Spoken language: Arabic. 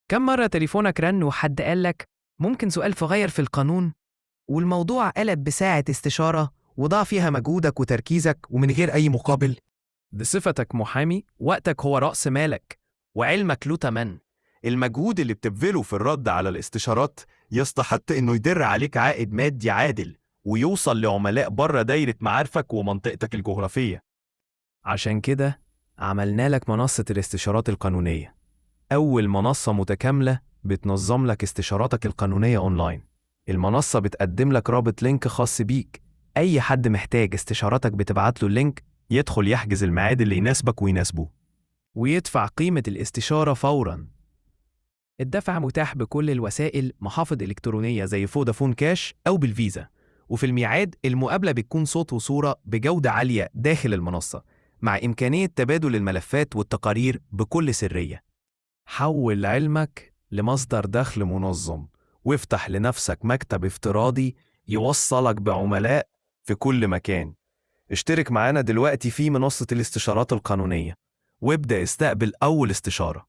كم مرة تليفونك رن وحد قالك ممكن سؤال صغير في القانون، والموضوع قلب بساعة استشارة وضاع فيها مجهودك وتركيزك ومن غير أي مقابل؟ بصفتك محامي، وقتك هو رأس مالك وعلمك له تمن. المجهود اللي بتبذله في الرد على الاستشارات يستحق إنه يدر عليك عائد مادي عادل ويوصل لعملاء بره دايرة معارفك ومنطقتك الجغرافية. عشان كده عملنا لك منصة الاستشارات القانونية، أول منصة متكاملة بتنظم لك استشاراتك القانونية أونلاين. المنصة بتقدم لك رابط لينك خاص بيك، أي حد محتاج استشاراتك بتبعت له اللينك، يدخل يحجز الميعاد اللي يناسبك ويناسبه ويدفع قيمة الاستشارة فوراً. الدفع متاح بكل الوسائل، محافظ إلكترونية زي فودافون كاش أو بالفيزا، وفي الميعاد المقابلة بتكون صوت وصورة بجودة عالية داخل المنصة، مع إمكانية تبادل الملفات والتقارير بكل سرية. حول علمك لمصدر دخل منظم، وافتح لنفسك مكتب افتراضي يوصلك بعملاء في كل مكان. اشترك معانا دلوقتي في منصة الاستشارات القانونية وابدأ استقبل أول استشارة.